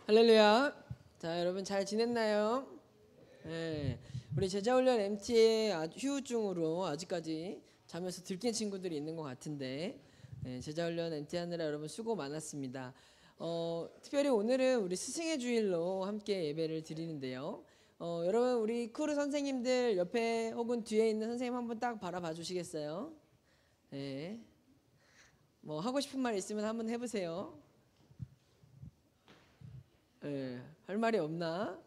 할렐루야. 자, 여러분 잘 지냈나요? 네. 우리 제자훈련 MT의 휴유증으로 아직까지 잠에서 들깬 친구들이 있는 것 같은데, 제자훈련 MT 하느라 여러분 수고 많았습니다. 특별히 오늘은 우리 스승의 주일로 함께 예배를 드리는데요. 여러분 우리 크루 선생님들 옆에 혹은 뒤에 있는 선생님 한번 딱 바라봐 주시겠어요? 네. 뭐 하고 싶은 말 있으면 한번 해보세요. 할 말이 없나?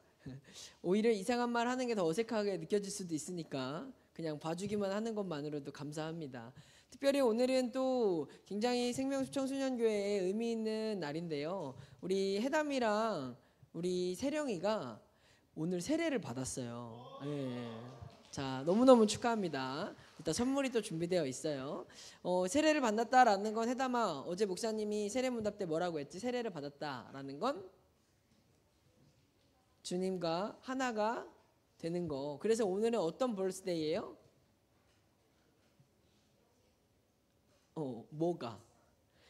오히려 이상한 말 하는 게 더 어색하게 느껴질 수도 있으니까 그냥 봐주기만 하는 것만으로도 감사합니다. 특별히 오늘은 또 굉장히 생명수청소년교회에 의미 있는 날인데요. 우리 해담이랑 우리 세령이가 오늘 세례를 받았어요. 자, 너무너무 축하합니다. 일단 선물이 또 준비되어 있어요. 세례를 받았다라는 건 해담아, 어제 목사님이 세례문답 때 뭐라고 했지? 세례를 받았다라는 건 주님과 하나가 되는 거. 그래서 오늘은 어떤 벌스데이예요? 뭐가?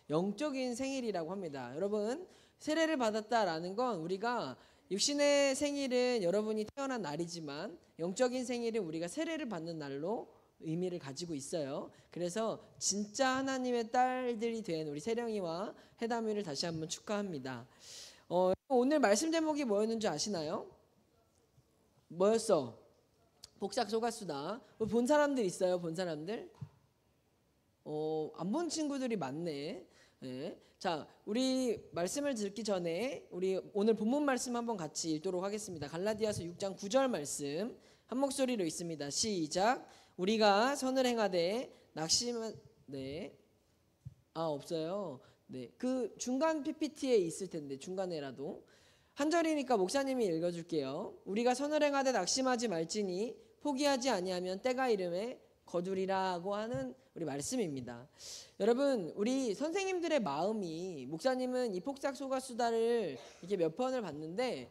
영적인 생일이라고 합니다. 여러분, 세례를 받았다라는 건 우리가 육신의 생일은 여러분이 태어난 날이지만 영적인 생일은 우리가 세례를 받는 날로 의미를 가지고 있어요. 그래서 진짜 하나님의 딸들이 된 우리 세령이와 해담이를 다시 한번 축하합니다. 오늘 말씀 제목이 뭐였는지 아시나요? 뭐였어? 복삭 소가수다. 본 사람들 있어요? 본 사람들? 안 본 친구들이 많네. 네. 자, 우리 말씀을 듣기 전에 우리 오늘 본문 말씀 한번 같이 읽도록 하겠습니다. 갈라디아서 6장 9절 말씀 한 목소리로 있습니다. 시작. 우리가 선을 행하되 낙심한 없어요. 네, 그 중간 PPT에 있을 텐데 중간에라도 한 절이니까 목사님이 읽어줄게요. 우리가 선을 행하되 낙심하지 말지니 포기하지 아니하면 때가 이름에 거두리라고 하는 우리 말씀입니다. 여러분 우리 선생님들의 마음이 목사님은 이 폭삭소가수다를 이렇게 몇 번을 봤는데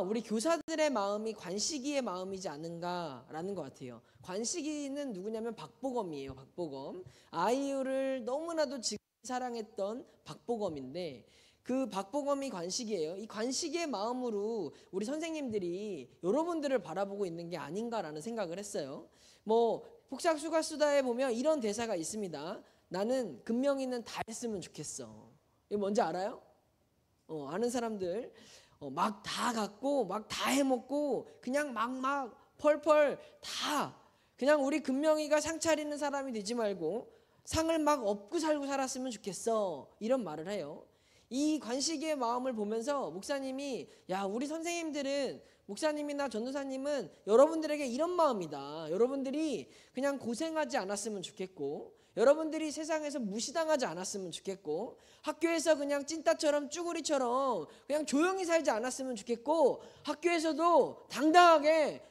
우리 교사들의 마음이 관식이의 마음이지 않은가라는 것 같아요. 관식이는 누구냐면 박보검이에요. 박보검. 아이유를 너무나도 사랑했던 박보검인데 그 박보검이 관식이에요. 이 관식의 마음으로 우리 선생님들이 여러분들을 바라보고 있는 게 아닌가라는 생각을 했어요. 폭삭소가수다에 보면 이런 대사가 있습니다. 나는 금명이는 다 했으면 좋겠어. 이거 뭔지 알아요? 아는 사람들 막 다 갖고 막 다 해먹고 그냥 막 펄펄 다 그냥 우리 금명이가 상 차리는 사람이 되지 말고 상을 막 업고 살고 살았으면 좋겠어. 이런 말을 해요. 이 관식의 마음을 보면서 목사님이 우리 선생님들은 목사님이나 전도사님은 여러분들에게 이런 마음이다. 여러분들이 그냥 고생하지 않았으면 좋겠고 여러분들이 세상에서 무시당하지 않았으면 좋겠고 학교에서 그냥 찐따처럼 쭈구리처럼 그냥 조용히 살지 않았으면 좋겠고 학교에서도 당당하게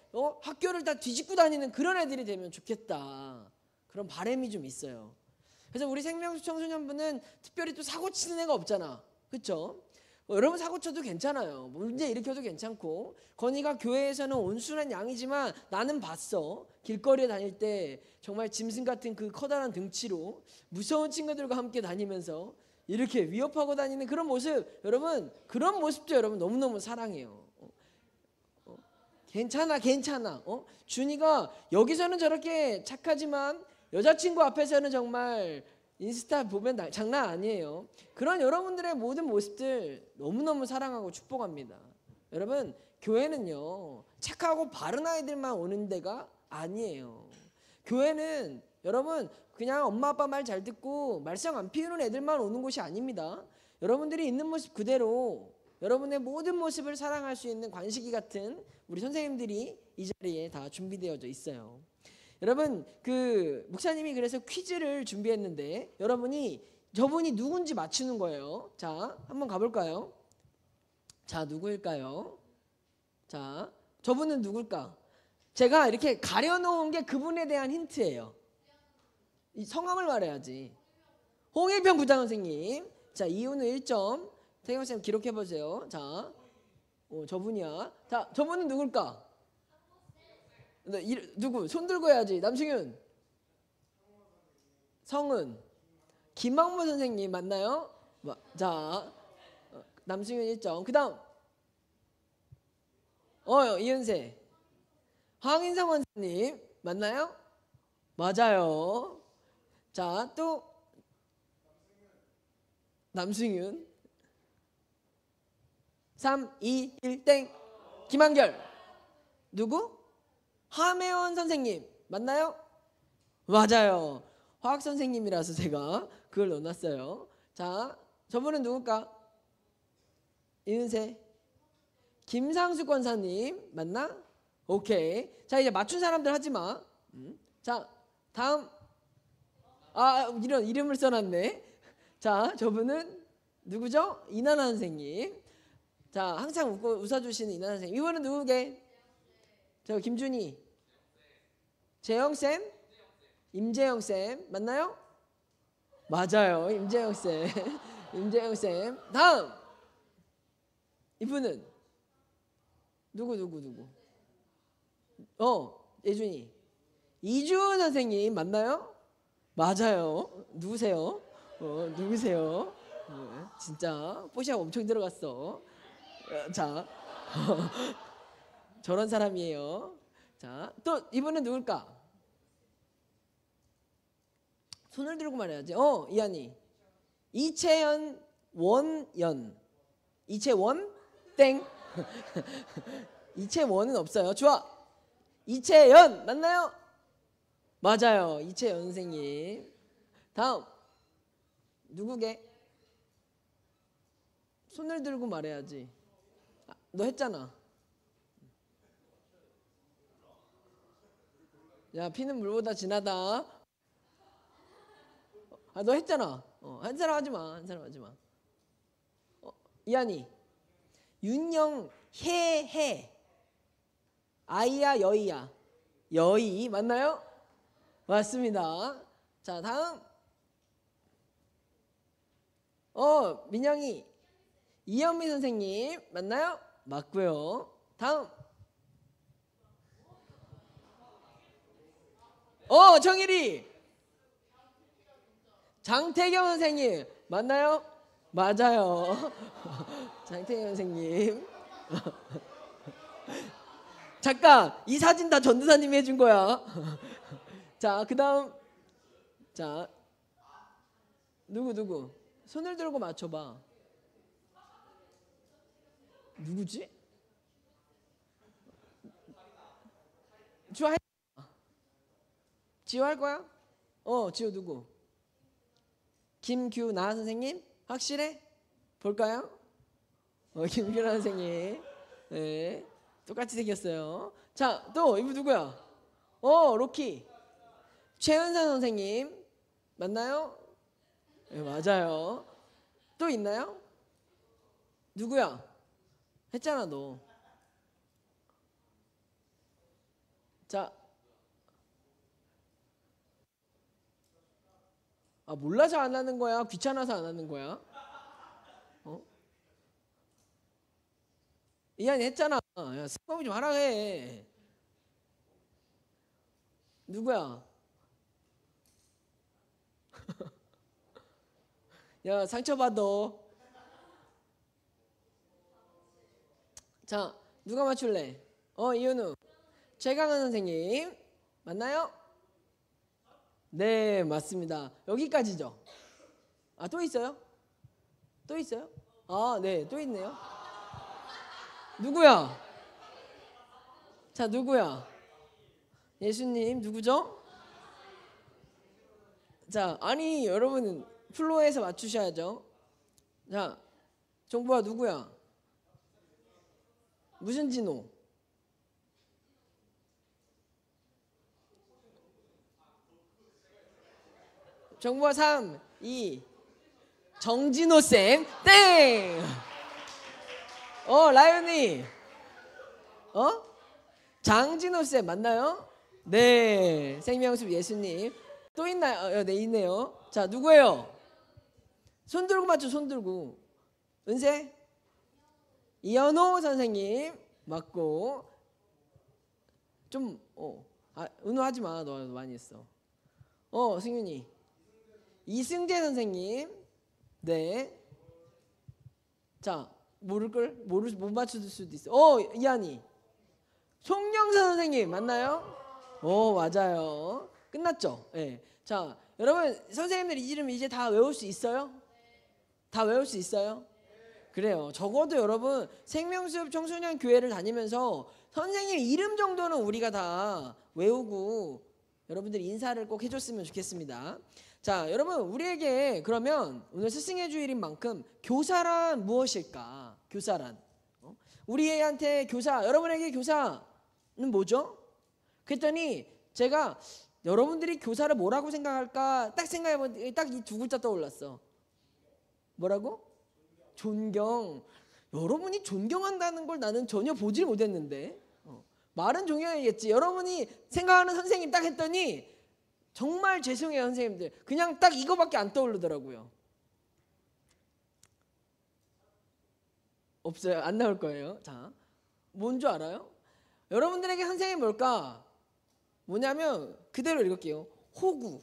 학교를 다 뒤집고 다니는 그런 애들이 되면 좋겠다. 그런 바람이 좀 있어요. 그래서 우리 생명수 청소년부는 특별히 또 사고 치는 애가 없잖아. 그렇죠? 여러분 사고 쳐도 괜찮아요. 문제 일으켜도 괜찮고 건이가 교회에서는 온순한 양이지만 나는 봤어. 길거리에 다닐 때 정말 짐승 같은 그 커다란 등치로 무서운 친구들과 함께 다니면서 이렇게 위협하고 다니는 그런 모습 여러분 그런 모습도 여러분 너무너무 사랑해요. 괜찮아. 준이가 여기서는 저렇게 착하지만 여자친구 앞에서는 정말 인스타 보면 장난 아니에요. 그런 여러분들의 모든 모습들 너무너무 사랑하고 축복합니다. 여러분 교회는요 착하고 바른 아이들만 오는 데가 아니에요. 교회는 여러분 그냥 엄마 아빠 말 잘 듣고 말썽 안 피우는 애들만 오는 곳이 아닙니다. 여러분들이 있는 모습 그대로 여러분의 모든 모습을 사랑할 수 있는 관식이 같은 우리 선생님들이 이 자리에 다 준비되어져 있어요. 여러분 목사님이 그래서 퀴즈를 준비했는데 저분이 누군지 맞추는 거예요. 자, 한번 가볼까요? 자, 누구일까요? 자, 저분은 누굴까? 제가 이렇게 가려놓은 게 그분에 대한 힌트예요. 이 성함을 말해야지. 홍일평 부장 선생님. 자, 이유는 1점. 태경 쌤 기록해보세요. 자, 저분이야. 자, 저분은 누굴까? 누구? 손 들고 해야지. 남승윤. 성은. 김학무 선생님 맞나요? 자, 남승윤 1점. 그 다음 이은세. 황인성 원사님 맞나요? 맞아요. 자, 또 남승윤. 3, 2, 1 땡. 김한결. 누구? 하매원 선생님 맞나요? 맞아요. 화학 선생님이라서 제가 그걸 넣어놨어요. 자, 저분은 누굴까? 이은세. 김상수 권사님 맞나? 오케이. 자, 이제 맞춘 사람들 하지 마. 자, 다음. 이런 이름을 써놨네. 자, 저분은 누구죠? 이나나 선생님. 자, 항상 웃어주시는 이나나 선생님. 이분은 누구게? 저 김준희. 재영쌤? 임재영쌤 맞나요? 맞아요. 임재영쌤. 임재영쌤. 다음. 이분은 누구? 예준이. 이주은 선생님 맞나요? 맞아요. 누구세요? 누구세요? 진짜 뽀시가 엄청 들어갔어. 자, 저런 사람이에요. 자, 또 이분은 누굴까? 손을 들고 말해야지. 이한이. 이채연 원연. 이채원 땡. 이채원은 없어요. 좋아. 이채연 맞나요? 맞아요. 이채연 선생님. 다음. 누구게? 손을 들고 말해야지. 너 했잖아. 야, 피는 물보다 진하다. 너 했잖아. 한 사람 하지 마. 한 사람 하지 마. 이한이. 윤영 해. 아이야 여이야. 여이 맞나요? 맞습니다. 자, 다음. 민영이. 이현미 선생님 맞나요? 맞고요. 다음. 정일이. 장태경 선생님 맞나요? 맞아요. 장태경 선생님. 잠깐, 이 사진 다 전도사님이 해준 거야. 자, 그 다음. 자, 누구? 손을 들고 맞춰봐. 누구지? 지호 할 거야? 지호 누구? 김규나 선생님? 확실해? 볼까요? 김규나 선생님. 네, 똑같이 생겼어요. 자, 또 이분 누구야? 로키. 최은선 선생님 맞나요? 네, 맞아요. 또 있나요? 누구야? 했잖아 너. 자, 몰라서 안 하는 거야? 귀찮아서 안 하는 거야? 이한이 했잖아. 야, 스포 좀 하라 해. 누구야? 야, 상처받아. 자, 누가 맞출래? 이현우. 최강은 선생님 맞나요? 네, 맞습니다. 여기까지죠. 또 있어요? 또 있어요? 네, 또 있네요. 누구야? 자, 누구야? 예수님 누구죠? 자, 아니 여러분 플로에서 맞추셔야죠. 자, 정보야 누구야? 무슨 진호? 정보야 3, 2 정진호 쌤 땡. 라연이. 장진호 쌤 맞나요? 네, 생명숲 예수님. 또 있나요? 네, 있네요. 자, 누구예요? 손 들고 맞죠? 손 들고. 은세? 이현호 선생님 맞고. 좀 은호하지 마. 너 많이 했어. 승윤이. 이승재 선생님. 네. 자, 못 맞출 수도 있어. 이한이. 송영선 선생님 맞나요? 오, 맞아요. 끝났죠? 네. 자, 여러분 선생님들 이 이름 이제 다 외울 수 있어요? 다 외울 수 있어요? 그래요. 적어도 여러분 생명수업 청소년 교회를 다니면서 선생님 이름 정도는 우리가 다 외우고 여러분들 인사를 꼭 해줬으면 좋겠습니다. 자, 여러분 우리에게 그러면 오늘 스승의 주일인 만큼 교사란 무엇일까? 교사란 우리한테 교사, 여러분에게 교사는 뭐죠? 그랬더니 제가 여러분들이 교사를 뭐라고 생각할까 딱 생각해보니 딱 이 두 글자 떠올랐어. 뭐라고? 존경. 여러분이 존경한다는 걸 나는 전혀 보질 못했는데 말은 존경해야겠지. 여러분이 생각하는 선생님 딱 했더니 정말 죄송해요 선생님들. 그냥 딱 이거밖에 안 떠오르더라고요. 없어요. 안 나올 거예요. 자, 뭔 줄 알아요? 여러분들에게 선생님이 뭘까? 뭐냐면 그대로 읽을게요. 호구.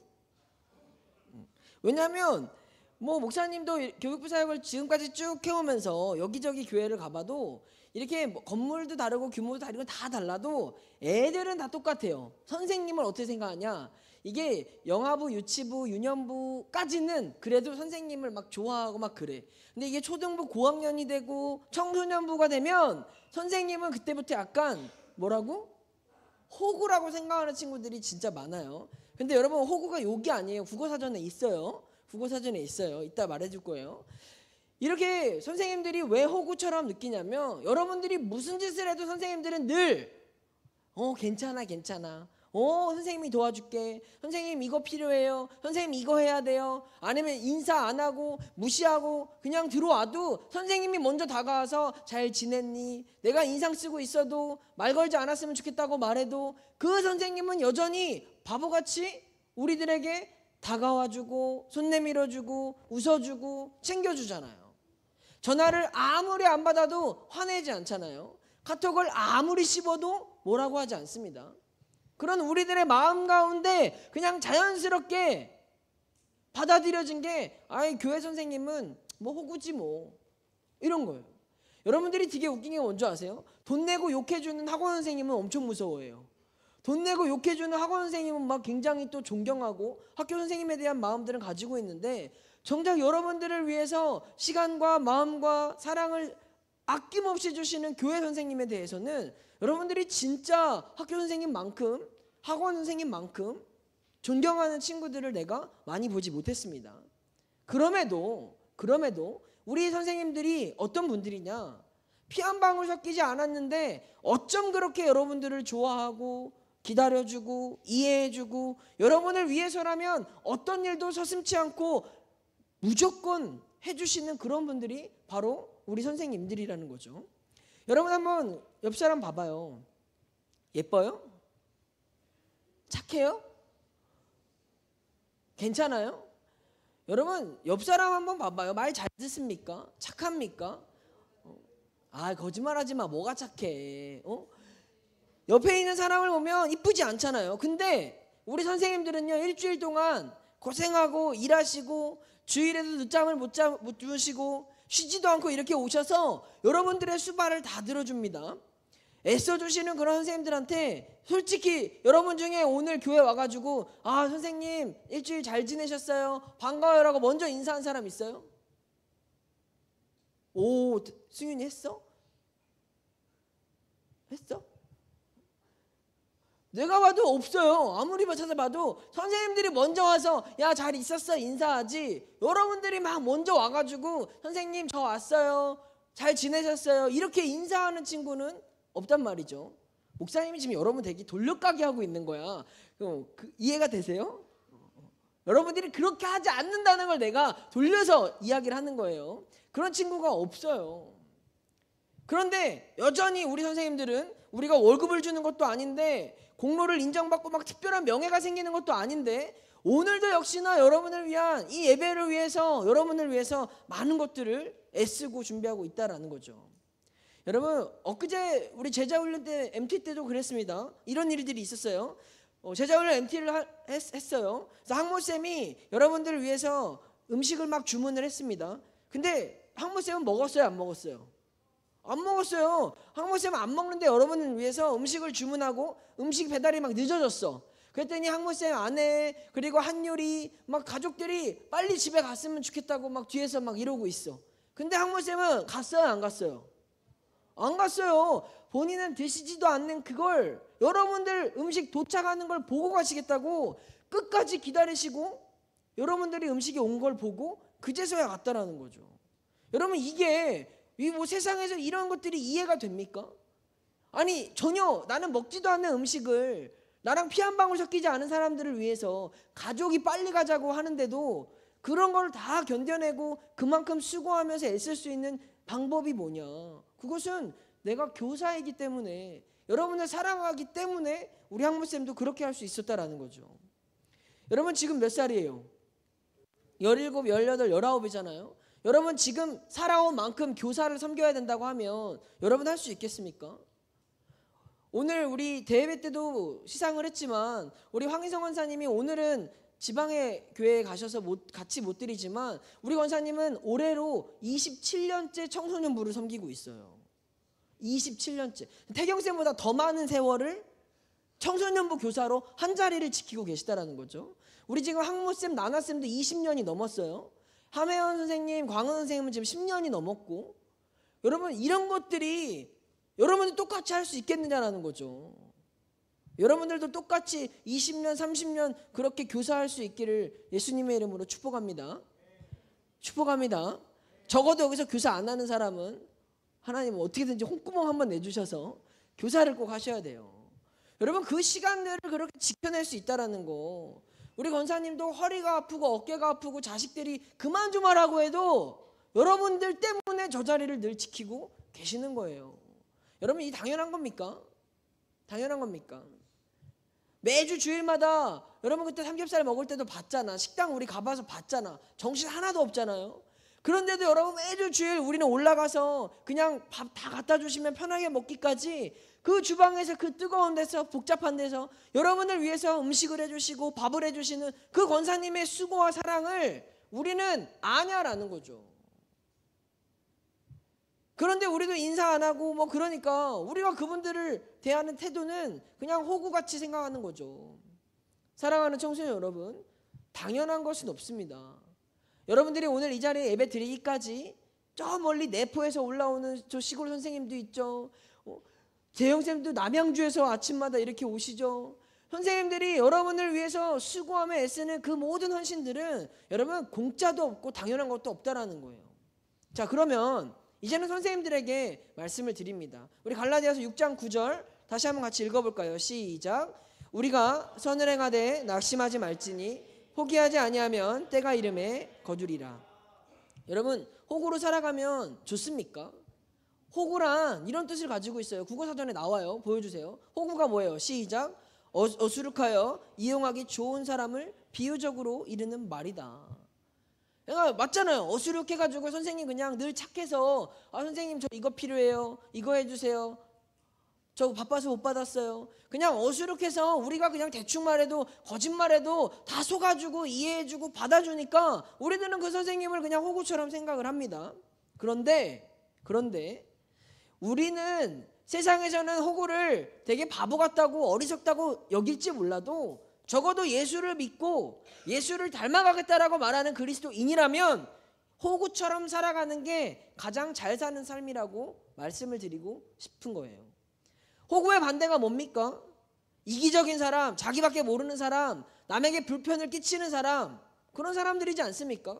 왜냐하면 뭐 목사님도 교육부 사역을 지금까지 쭉 해오면서 여기저기 교회를 가봐도 이렇게 뭐 건물도 다르고 규모도 다르고 다 달라도 애들은 다 똑같아요. 선생님을 어떻게 생각하냐? 이게 영아부, 유치부, 유년부까지는 그래도 선생님을 막 좋아하고 막 그래. 근데 이게 초등부 고학년이 되고 청소년부가 되면 선생님은 그때부터 약간 뭐라고? 호구라고 생각하는 친구들이 진짜 많아요. 근데 여러분 호구가 욕이 아니에요. 국어사전에 있어요. 국어사전에 있어요. 이따 말해줄 거예요. 이렇게 선생님들이 왜 호구처럼 느끼냐면 여러분들이 무슨 짓을 해도 선생님들은 늘 괜찮아 괜찮아. 선생님이 도와줄게. 선생님 이거 필요해요. 선생님 이거 해야 돼요. 아니면 인사 안 하고 무시하고 그냥 들어와도 선생님이 먼저 다가와서 잘 지냈니? 내가 인상 쓰고 있어도 말 걸지 않았으면 좋겠다고 말해도 그 선생님은 여전히 바보같이 우리들에게 다가와주고 손 내밀어주고 웃어주고 챙겨주잖아요. 전화를 아무리 안 받아도 화내지 않잖아요. 카톡을 아무리 씹어도 뭐라고 하지 않습니다. 그런 우리들의 마음 가운데 그냥 자연스럽게 받아들여진 게 교회 선생님은 뭐 호구지 뭐 이런 거예요. 여러분들이 되게 웃긴 게 뭔지 아세요? 돈 내고 욕해주는 학원 선생님은 엄청 무서워해요. 돈 내고 욕해주는 학원 선생님은 막 굉장히 또 존경하고 학교 선생님에 대한 마음들은 가지고 있는데 정작 여러분들을 위해서 시간과 마음과 사랑을 아낌없이 주시는 교회 선생님에 대해서는 여러분들이 진짜 학교 선생님만큼 학원 선생님만큼 존경하는 친구들을 내가 많이 보지 못했습니다. 그럼에도 우리 선생님들이 어떤 분들이냐? 피 한 방울 섞이지 않았는데 어쩜 그렇게 여러분들을 좋아하고 기다려주고 이해해주고 여러분을 위해서라면 어떤 일도 서슴지 않고 무조건 해주시는 그런 분들이 바로 우리 선생님들이라는 거죠. 여러분 한번 옆 사람 봐봐요. 예뻐요? 착해요? 괜찮아요? 여러분 옆 사람 한번 봐봐요. 말 잘 듣습니까? 착합니까? 거짓말하지 마. 뭐가 착해? 옆에 있는 사람을 보면 이쁘지 않잖아요. 근데 우리 선생님들은요 일주일 동안 고생하고 일하시고 주일에도 늦잠을 못 주무시고 쉬지도 않고 이렇게 오셔서 여러분들의 수발을 다 들어줍니다. 애써주시는 그런 선생님들한테 솔직히 여러분 중에 오늘 교회 와가지고 선생님 일주일 잘 지내셨어요? 반가워요라고 먼저 인사한 사람 있어요? 오, 승윤이 했어? 했어? 내가 봐도 없어요. 아무리 찾아봐도 선생님들이 먼저 와서 야 잘 있었어 인사하지 여러분들이 막 먼저 와가지고 선생님 저 왔어요 잘 지내셨어요 이렇게 인사하는 친구는 없단 말이죠. 목사님이 지금 여러분 되게 돌려가게 하고 있는 거야. 이해가 되세요? 여러분들이 그렇게 하지 않는다는 걸 내가 돌려서 이야기를 하는 거예요. 그런 친구가 없어요. 그런데 여전히 우리 선생님들은 우리가 월급을 주는 것도 아닌데 공로를 인정받고 막 특별한 명예가 생기는 것도 아닌데 오늘도 역시나 여러분을 위한 이 예배를 위해서 여러분을 위해서 많은 것들을 애쓰고 준비하고 있다라는 거죠. 여러분 엊그제 우리 제자훈련 때 MT 때도 그랬습니다. 이런 일들이 있었어요. 제자훈련 MT를 했어요. 그래서 학모쌤이 여러분들을 위해서 음식을 막 주문을 했습니다. 근데 학모쌤은 먹었어요 안 먹었어요? 안 먹었어요. 한 목사님은 안 먹는데 여러분을 위해서 음식을 주문하고 음식 배달이 막 늦어졌어. 그랬더니 한 목사님 아내 그리고 한율이 막 가족들이 빨리 집에 갔으면 좋겠다고 막 뒤에서 막 이러고 있어. 근데 한 목사님은 갔어요, 안 갔어요? 안 갔어요. 본인은 드시지도 않는 그걸 여러분들 음식 도착하는 걸 보고 가시겠다고 끝까지 기다리시고 여러분들이 음식이 온 걸 보고 그제서야 갔다라는 거죠. 여러분 이게 이 뭐 세상에서 이런 것들이 이해가 됩니까? 아니 전혀 나는 먹지도 않는 음식을 나랑 피 한 방울 섞이지 않은 사람들을 위해서 가족이 빨리 가자고 하는데도 그런 걸 다 견뎌내고 그만큼 수고하면서 애쓸 수 있는 방법이 뭐냐? 그것은 내가 교사이기 때문에 여러분을 사랑하기 때문에 우리 학부쌤도 그렇게 할 수 있었다라는 거죠. 여러분 지금 몇 살이에요? 17, 18, 19이잖아요. 여러분 지금 살아온 만큼 교사를 섬겨야 된다고 하면 여러분 할 수 있겠습니까? 오늘 우리 대예배 때도 시상을 했지만 우리 황희성 권사님이 오늘은 지방의 교회에 가셔서 같이 못 드리지만 우리 권사님은 올해로 27년째 청소년부를 섬기고 있어요. 27년째. 태경쌤보다 더 많은 세월을 청소년부 교사로 한 자리를 지키고 계시다라는 거죠. 우리 지금 학모쌤, 나나쌤도 20년이 넘었어요. 함혜원 선생님, 광은 선생님은 지금 10년이 넘었고 여러분 이런 것들이 여러분들 똑같이 할 수 있겠느냐라는 거죠. 여러분들도 똑같이 20년, 30년 그렇게 교사할 수 있기를 예수님의 이름으로 축복합니다. 축복합니다. 적어도 여기서 교사 안 하는 사람은 하나님은 어떻게든지 홍구멍 한번 내주셔서 교사를 꼭 하셔야 돼요. 여러분 그 시간들을 그렇게 지켜낼 수 있다라는 거. 우리 권사님도 허리가 아프고 어깨가 아프고 자식들이 그만 좀 하라고 해도 여러분들 때문에 저 자리를 늘 지키고 계시는 거예요. 여러분 이 당연한 겁니까? 당연한 겁니까? 매주 주일마다 여러분 그때 삼겹살 먹을 때도 봤잖아. 식당 우리 가봐서 봤잖아. 정신 하나도 없잖아요. 그런데도 여러분 매주 주일 우리는 올라가서 그냥 밥 다 갖다 주시면 편하게 먹기까지 그 주방에서 그 뜨거운 데서 복잡한 데서 여러분을 위해서 음식을 해주시고 밥을 해주시는 그 권사님의 수고와 사랑을 우리는 아냐라는 거죠. 그런데 우리도 인사 안 하고 뭐 그러니까 우리가 그분들을 대하는 태도는 그냥 호구같이 생각하는 거죠. 사랑하는 청소년 여러분, 당연한 것은 없습니다. 여러분들이 오늘 이 자리에 예배 드리기까지 저 멀리 내포에서 올라오는 저 시골 선생님도 있죠. 재영쌤도 남양주에서 아침마다 이렇게 오시죠. 선생님들이 여러분을 위해서 수고하며 애쓰는 그 모든 헌신들은 여러분 공짜도 없고 당연한 것도 없다라는 거예요. 자, 그러면 이제는 선생님들에게 말씀을 드립니다. 우리 갈라디아서 6장 9절 다시 한번 같이 읽어볼까요? 시작. 우리가 선을 행하되 낙심하지 말지니 포기하지 아니하면 때가 이름에 거두리라. 여러분 호구로 살아가면 좋습니까? 호구란 이런 뜻을 가지고 있어요. 국어사전에 나와요. 보여주세요. 호구가 뭐예요? 시작. 어수룩하여 이용하기 좋은 사람을 비유적으로 이르는 말이다. 그러니까 맞잖아요. 어수룩해가지고 선생님 그냥 늘 착해서 선생님 저 이거 필요해요. 이거 해주세요. 저 바빠서 못 받았어요. 그냥 어수룩해서 우리가 그냥 대충 말해도 거짓말해도 다 속아주고 이해해주고 받아주니까 우리들은 그 선생님을 그냥 호구처럼 생각을 합니다. 그런데 우리는 세상에서는 호구를 되게 바보 같다고 어리석다고 여길지 몰라도 적어도 예수를 믿고 예수를 닮아가겠다라고 말하는 그리스도인이라면 호구처럼 살아가는 게 가장 잘 사는 삶이라고 말씀을 드리고 싶은 거예요. 호구의 반대가 뭡니까? 이기적인 사람, 자기밖에 모르는 사람, 남에게 불편을 끼치는 사람, 그런 사람들이지 않습니까?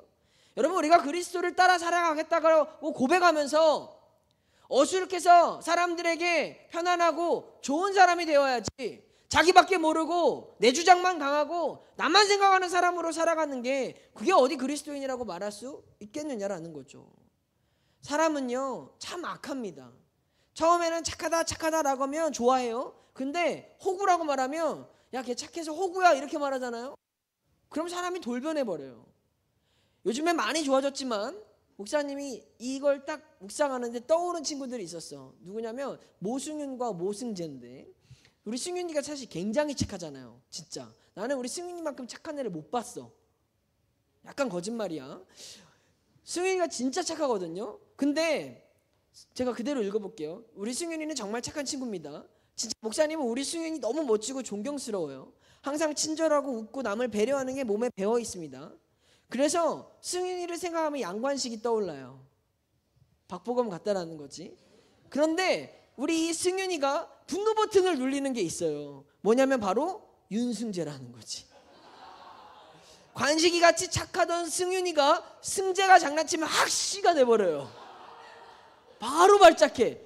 여러분 우리가 그리스도를 따라 살아가겠다고 고백하면서 어수룩해서 사람들에게 편안하고 좋은 사람이 되어야지 자기밖에 모르고 내 주장만 강하고 나만 생각하는 사람으로 살아가는 게 그게 어디 그리스도인이라고 말할 수 있겠느냐라는 거죠. 사람은요 참 악합니다. 처음에는 착하다라고 하면 좋아해요. 근데 호구라고 말하면 야 걔 착해서 호구야 이렇게 말하잖아요. 그럼 사람이 돌변해버려요. 요즘에 많이 좋아졌지만 목사님이 이걸 딱 묵상하는데 떠오른 친구들이 있었어. 누구냐면 모승윤과 모승재인데 우리 승윤이가 사실 굉장히 착하잖아요. 진짜 나는 우리 승윤이만큼 착한 애를 못 봤어. 약간 거짓말이야. 승윤이가 진짜 착하거든요. 근데 제가 그대로 읽어볼게요. 우리 승윤이는 정말 착한 친구입니다. 진짜 목사님은 우리 승윤이 너무 멋지고 존경스러워요. 항상 친절하고 웃고 남을 배려하는 게 몸에 배어 있습니다. 그래서 승윤이를 생각하면 양관식이 떠올라요. 박보검 같다라는 거지. 그런데 우리 이 승윤이가 분노 버튼을 눌리는 게 있어요. 뭐냐면 바로 윤승재라는 거지. 관식이 같이 착하던 승윤이가 승재가 장난치면 학시가 돼버려요. 바로 발작해.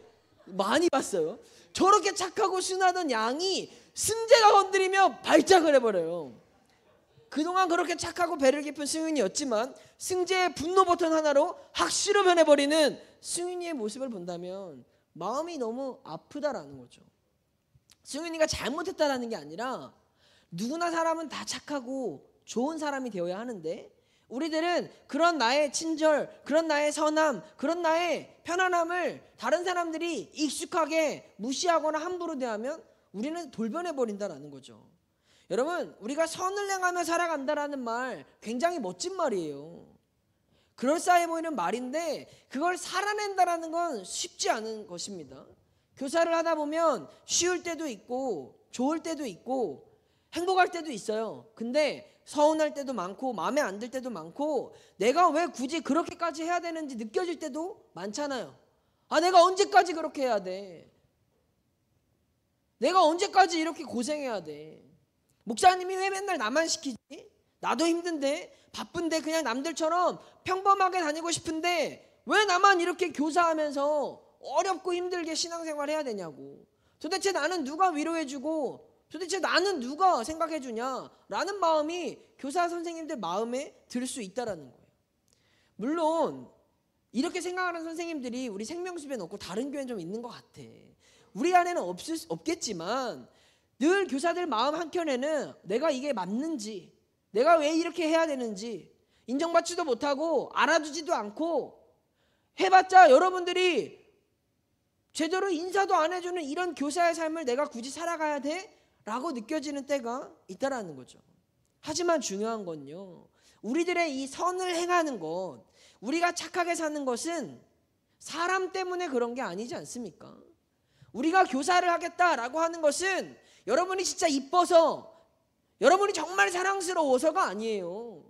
많이 봤어요. 저렇게 착하고 순하던 양이 승재가 건드리며 발작을 해버려요. 그동안 그렇게 착하고 배를 깊은 승윤이였지만 승재의 분노 버튼 하나로 학시로 변해버리는 승윤이의 모습을 본다면 마음이 너무 아프다라는 거죠. 승윤이가 잘못했다라는 게 아니라 누구나 사람은 다 착하고 좋은 사람이 되어야 하는데 우리들은 그런 나의 친절, 그런 나의 선함, 그런 나의 편안함을 다른 사람들이 익숙하게 무시하거나 함부로 대하면 우리는 돌변해버린다라는 거죠. 여러분, 우리가 선을 행하며 살아간다라는 말 굉장히 멋진 말이에요. 그럴싸해 보이는 말인데 그걸 살아낸다라는 건 쉽지 않은 것입니다. 교사를 하다 보면 쉬울 때도 있고 좋을 때도 있고 행복할 때도 있어요. 근데 서운할 때도 많고 마음에 안 들 때도 많고 내가 왜 굳이 그렇게까지 해야 되는지 느껴질 때도 많잖아요. 아, 내가 언제까지 그렇게 해야 돼? 내가 언제까지 이렇게 고생해야 돼? 목사님이 왜 맨날 나만 시키지? 나도 힘든데 바쁜데 그냥 남들처럼 평범하게 다니고 싶은데 왜 나만 이렇게 교사하면서 어렵고 힘들게 신앙생활 해야 되냐고. 도대체 나는 누가 위로해주고 도대체 나는 누가 생각해주냐 라는 마음이 교사 선생님들 마음에 들 수 있다는 거예요. 물론 이렇게 생각하는 선생님들이 우리 생명숲에는 없고 다른 교회는 좀 있는 것 같아. 우리 안에는 없겠지만 늘 교사들 마음 한켠에는 내가 이게 맞는지, 내가 왜 이렇게 해야 되는지 인정받지도 못하고 알아주지도 않고 해봤자 여러분들이 제대로 인사도 안 해주는 이런 교사의 삶을 내가 굳이 살아가야 돼? 라고 느껴지는 때가 있다라는 거죠. 하지만 중요한 건요, 우리들의 이 선을 행하는 것, 우리가 착하게 사는 것은 사람 때문에 그런 게 아니지 않습니까? 우리가 교사를 하겠다라고 하는 것은 여러분이 진짜 이뻐서, 여러분이 정말 사랑스러워서가 아니에요.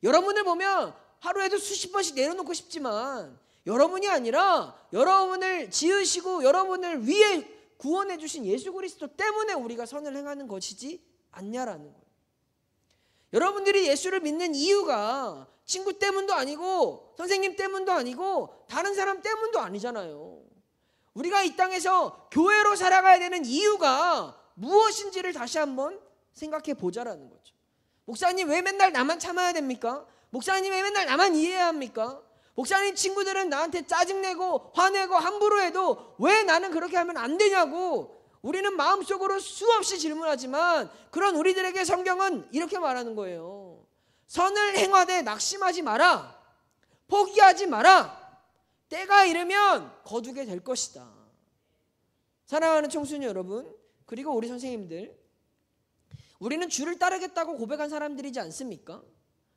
여러분을 보면 하루에도 수십 번씩 내려놓고 싶지만 여러분이 아니라 여러분을 지으시고 여러분을 위해 구원해 주신 예수 그리스도 때문에 우리가 선을 행하는 것이지 않냐라는 거예요. 여러분들이 예수를 믿는 이유가 친구 때문도 아니고 선생님 때문도 아니고 다른 사람 때문도 아니잖아요. 우리가 이 땅에서 교회로 살아가야 되는 이유가 무엇인지를 다시 한번 생각해 보자라는 거죠. 목사님 왜 맨날 나만 참아야 됩니까? 목사님 왜 맨날 나만 이해해야 합니까? 목사님 친구들은 나한테 짜증내고 화내고 함부로 해도 왜 나는 그렇게 하면 안 되냐고 우리는 마음속으로 수없이 질문하지만 그런 우리들에게 성경은 이렇게 말하는 거예요. 선을 행하되 낙심하지 마라. 포기하지 마라. 때가 이르면 거두게 될 것이다. 사랑하는 청소년 여러분, 그리고 우리 선생님들, 우리는 주를 따르겠다고 고백한 사람들이지 않습니까?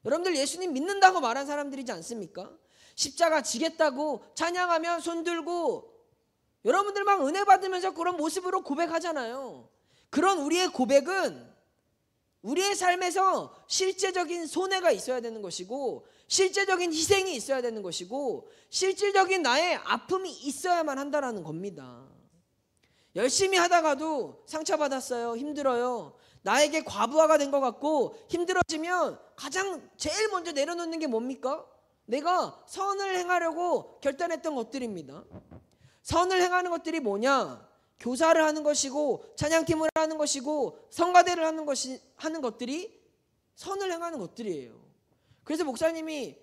여러분들 예수님 믿는다고 말한 사람들이지 않습니까? 십자가 지겠다고 찬양하며 손 들고 여러분들 막 은혜 받으면서 그런 모습으로 고백하잖아요. 그런 우리의 고백은 우리의 삶에서 실제적인 손해가 있어야 되는 것이고 실제적인 희생이 있어야 되는 것이고 실질적인 나의 아픔이 있어야만 한다는 겁니다. 열심히 하다가도 상처받았어요. 힘들어요. 나에게 과부하가 된 것 같고 힘들어지면 가장 제일 먼저 내려놓는 게 뭡니까? 내가 선을 행하려고 결단했던 것들입니다. 선을 행하는 것들이 뭐냐? 교사를 하는 것이고 찬양팀을 하는 것이고 성가대를 하는 것들이 선을 행하는 것들이에요. 그래서 목사님이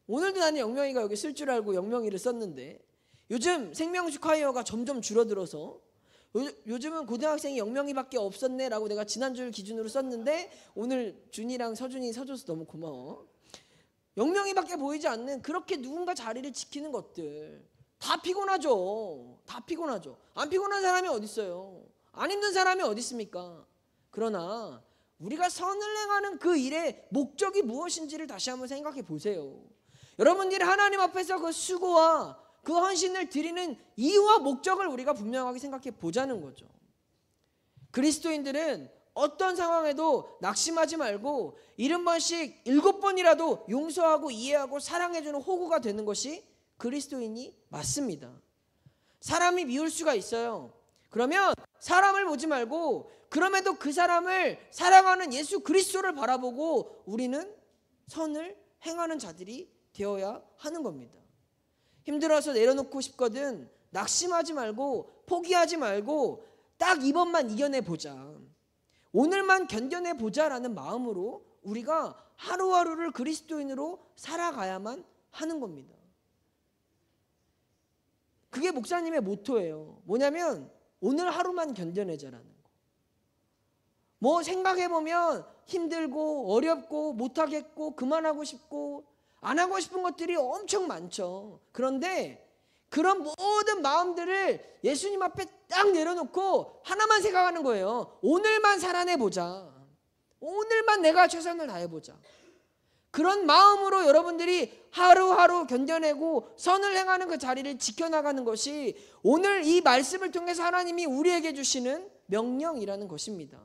오늘도 나는 영명이가 여기 쓸 줄 알고 영명이를 썼는데 요즘 생명식 콰이어가 점점 줄어들어서 요즘은 고등학생이 영명이밖에 없었네 라고 내가 지난주를 기준으로 썼는데 오늘 준이랑 서준이 서줘서 너무 고마워. 영명이밖에 보이지 않는 그렇게 누군가 자리를 지키는 것들 다 피곤하죠. 다 피곤하죠. 안 피곤한 사람이 어디 있어요? 안 힘든 사람이 어디 있습니까? 그러나 우리가 선을 행하는 그 일의 목적이 무엇인지를 다시 한번 생각해 보세요. 여러분들이 하나님 앞에서 그 수고와 그 헌신을 드리는 이유와 목적을 우리가 분명하게 생각해 보자는 거죠. 그리스도인들은 어떤 상황에도 낙심하지 말고 70번씩 7번이라도 용서하고 이해하고 사랑해주는 호구가 되는 것이 그리스도인이 맞습니다. 사람이 미울 수가 있어요. 그러면 사람을 보지 말고 그럼에도 그 사람을 사랑하는 예수 그리스도를 바라보고 우리는 선을 행하는 자들이 되어야 하는 겁니다. 힘들어서 내려놓고 싶거든 낙심하지 말고 포기하지 말고 딱 이번만 이겨내보자, 오늘만 견뎌내보자라는 마음으로 우리가 하루하루를 그리스도인으로 살아가야만 하는 겁니다. 그게 목사님의 모토예요. 뭐냐면 오늘 하루만 견뎌내자라는 거. 뭐 생각해보면 힘들고 어렵고 못하겠고 그만하고 싶고 안 하고 싶은 것들이 엄청 많죠. 그런데 그런 모든 마음들을 예수님 앞에 딱 내려놓고 하나만 생각하는 거예요. 오늘만 살아내보자. 오늘만 내가 최선을 다해보자. 그런 마음으로 여러분들이 하루하루 견뎌내고 선을 행하는 그 자리를 지켜나가는 것이 오늘 이 말씀을 통해서 하나님이 우리에게 주시는 명령이라는 것입니다.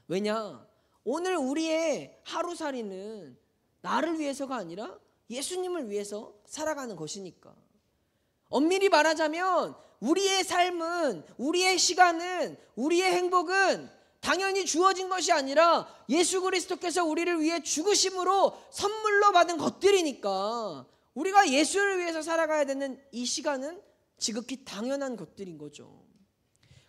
왜냐? 오늘 우리의 하루살이는 나를 위해서가 아니라 예수님을 위해서 살아가는 것이니까. 엄밀히 말하자면 우리의 삶은, 우리의 시간은, 우리의 행복은 당연히 주어진 것이 아니라 예수 그리스도께서 우리를 위해 죽으심으로 선물로 받은 것들이니까 우리가 예수를 위해서 살아가야 되는 이 시간은 지극히 당연한 것들인 거죠.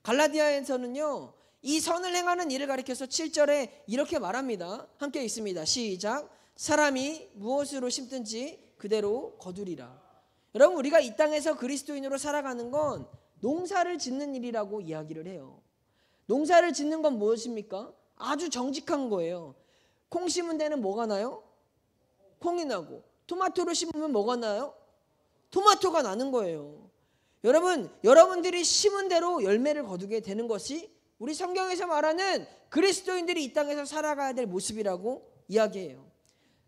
갈라디아에서는요, 이 선을 행하는 일을 가리켜서 7절에 이렇게 말합니다. 함께 읽습니다. 시작. 사람이 무엇으로 심든지 그대로 거두리라. 여러분, 우리가 이 땅에서 그리스도인으로 살아가는 건 농사를 짓는 일이라고 이야기를 해요. 농사를 짓는 건 무엇입니까? 아주 정직한 거예요. 콩 심은 데는 뭐가 나요? 콩이 나고, 토마토를 심으면 뭐가 나요? 토마토가 나는 거예요. 여러분, 여러분들이 심은 대로 열매를 거두게 되는 것이 우리 성경에서 말하는 그리스도인들이 이 땅에서 살아가야 될 모습이라고 이야기해요.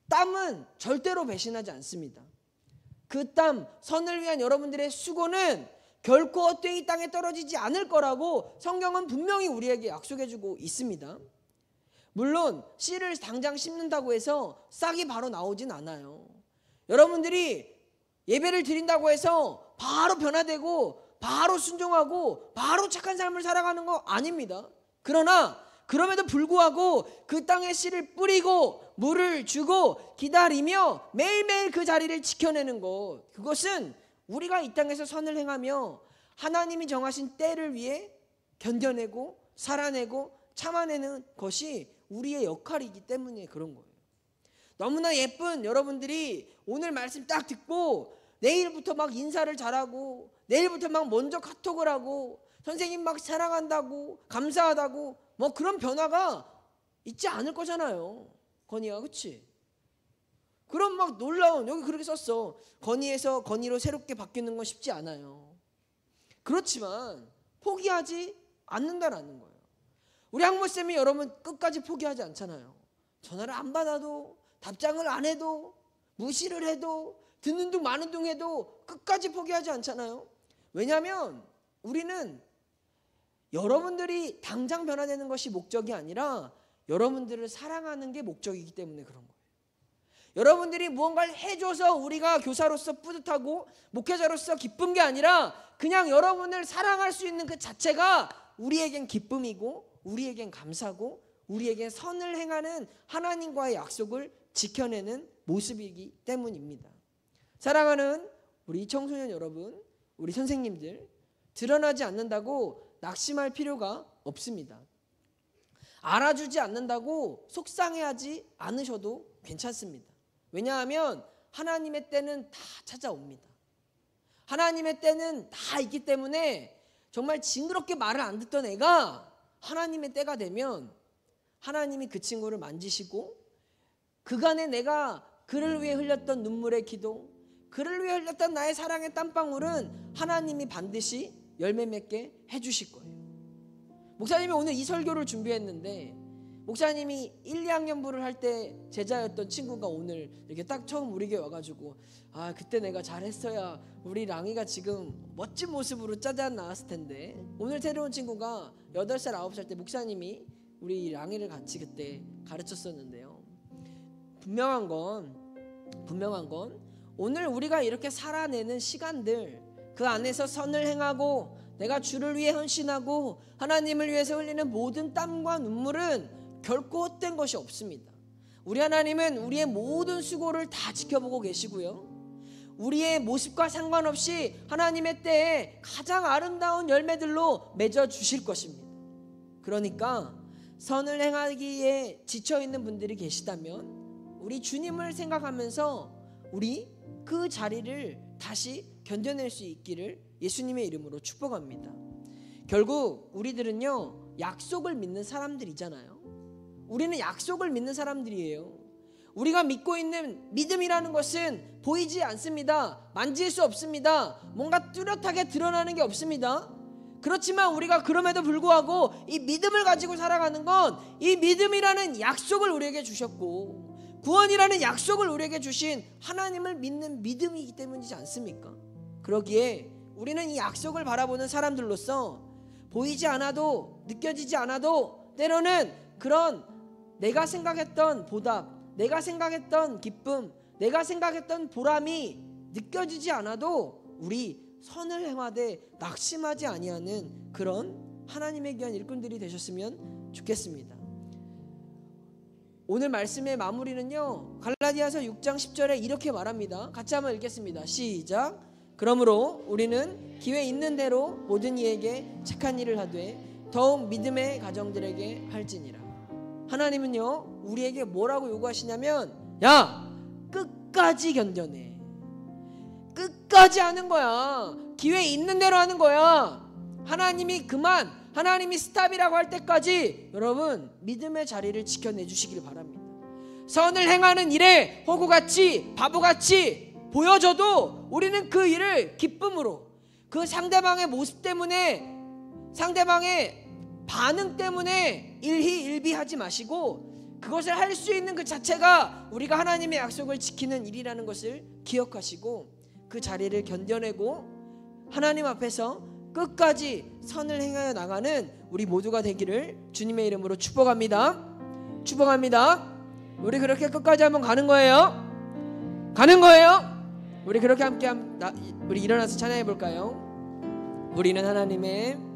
땀은 절대로 배신하지 않습니다. 그 땀, 선을 위한 여러분들의 수고는 결코 헛되이 땅에 떨어지지 않을 거라고 성경은 분명히 우리에게 약속해주고 있습니다. 물론 씨를 당장 심는다고 해서 싹이 바로 나오진 않아요. 여러분들이 예배를 드린다고 해서 바로 변화되고 바로 순종하고 바로 착한 삶을 살아가는 거 아닙니다. 그러나 그럼에도 불구하고 그 땅에 씨를 뿌리고 물을 주고 기다리며 매일매일 그 자리를 지켜내는 것, 그것은 우리가 이 땅에서 선을 행하며 하나님이 정하신 때를 위해 견뎌내고 살아내고 참아내는 것이 우리의 역할이기 때문에 그런 거예요. 너무나 예쁜 여러분들이 오늘 말씀 딱 듣고 내일부터 막 인사를 잘하고 내일부터 막 먼저 카톡을 하고 선생님 막 사랑한다고 감사하다고 뭐 그런 변화가 있지 않을 거잖아요. 건희야, 그치? 그럼 막 놀라운, 여기 그렇게 썼어. 건희에서 건희로 새롭게 바뀌는 건 쉽지 않아요. 그렇지만 포기하지 않는다라는 거예요. 우리 학모쌤이 여러분 끝까지 포기하지 않잖아요. 전화를 안 받아도, 답장을 안 해도, 무시를 해도, 듣는 둥 마는 둥 해도 끝까지 포기하지 않잖아요. 왜냐하면 우리는 여러분들이 당장 변화되는 것이 목적이 아니라 여러분들을 사랑하는 게 목적이기 때문에 그런 거예요. 여러분들이 무언가를 해줘서 우리가 교사로서 뿌듯하고 목회자로서 기쁜 게 아니라 그냥 여러분을 사랑할 수 있는 그 자체가 우리에겐 기쁨이고 우리에겐 감사고 우리에겐 선을 행하는 하나님과의 약속을 지켜내는 모습이기 때문입니다. 사랑하는 우리 청소년 여러분, 우리 선생님들, 드러나지 않는다고 낙심할 필요가 없습니다. 알아주지 않는다고 속상해하지 않으셔도 괜찮습니다. 왜냐하면 하나님의 때는 다 찾아옵니다. 하나님의 때는 다 있기 때문에 정말 징그럽게 말을 안 듣던 애가 하나님의 때가 되면 하나님이 그 친구를 만지시고 그간에 내가 그를 위해 흘렸던 눈물의 기도, 그를 위해 흘렸던 나의 사랑의 땀방울은 하나님이 반드시 열매 맺게 해주실 거예요. 목사님이 오늘 이 설교를 준비했는데 목사님이 1, 2학년부를 할 때 제자였던 친구가 오늘 이렇게 딱 처음 우리 교회 와가지고 아 그때 내가 잘했어야 우리 랑이가 지금 멋진 모습으로 짜잔 나왔을 텐데, 오늘 새로운 친구가 8살 9살 때 목사님이 우리 랑이를 같이 그때 가르쳤었는데요. 분명한 건 오늘 우리가 이렇게 살아내는 시간들, 그 안에서 선을 행하고 내가 주를 위해 헌신하고 하나님을 위해서 흘리는 모든 땀과 눈물은 결코 헛된 것이 없습니다. 우리 하나님은 우리의 모든 수고를 다 지켜보고 계시고요, 우리의 모습과 상관없이 하나님의 때에 가장 아름다운 열매들로 맺어주실 것입니다. 그러니까 선을 행하기에 지쳐있는 분들이 계시다면 우리 주님을 생각하면서 우리 그 자리를 다시 견뎌낼 수 있기를 예수님의 이름으로 축복합니다. 결국 우리들은요, 약속을 믿는 사람들이잖아요. 우리는 약속을 믿는 사람들이에요. 우리가 믿고 있는 믿음이라는 것은 보이지 않습니다. 만질 수 없습니다. 뭔가 뚜렷하게 드러나는 게 없습니다. 그렇지만 우리가 그럼에도 불구하고 이 믿음을 가지고 살아가는 건 이 믿음이라는 약속을 우리에게 주셨고 구원이라는 약속을 우리에게 주신 하나님을 믿는 믿음이기 때문이지 않습니까? 그러기에 우리는 이 약속을 바라보는 사람들로서 보이지 않아도 느껴지지 않아도 때로는 그런 내가 생각했던 보답, 내가 생각했던 기쁨, 내가 생각했던 보람이 느껴지지 않아도 우리 선을 행하되 낙심하지 아니하는 그런 하나님의 귀한 일꾼들이 되셨으면 좋겠습니다. 오늘 말씀의 마무리는요, 갈라디아서 6장 10절에 이렇게 말합니다. 같이 한번 읽겠습니다. 시작. 그러므로 우리는 기회 있는 대로 모든 이에게 착한 일을 하되 더욱 믿음의 가정들에게 할지니라. 하나님은요, 우리에게 뭐라고 요구하시냐면, 야, 끝까지 견뎌내. 끝까지 하는 거야. 기회 있는 대로 하는 거야. 하나님이 스탑이라고 할 때까지 여러분 믿음의 자리를 지켜내 주시길 바랍니다. 선을 행하는 일에 호구같이 바보같이 보여져도 우리는 그 일을 기쁨으로, 그 상대방의 모습 때문에, 상대방의 반응 때문에 일희일비하지 마시고 그것을 할 수 있는 그 자체가 우리가 하나님의 약속을 지키는 일이라는 것을 기억하시고 그 자리를 견뎌내고 하나님 앞에서 끝까지 선을 행하여 나가는 우리 모두가 되기를 주님의 이름으로 축복합니다. 축복합니다. 우리 그렇게 끝까지 한번 가는 거예요. 가는 거예요. 우리 그렇게 함께 우리 일어나서 찬양해 볼까요? 우리는 하나님의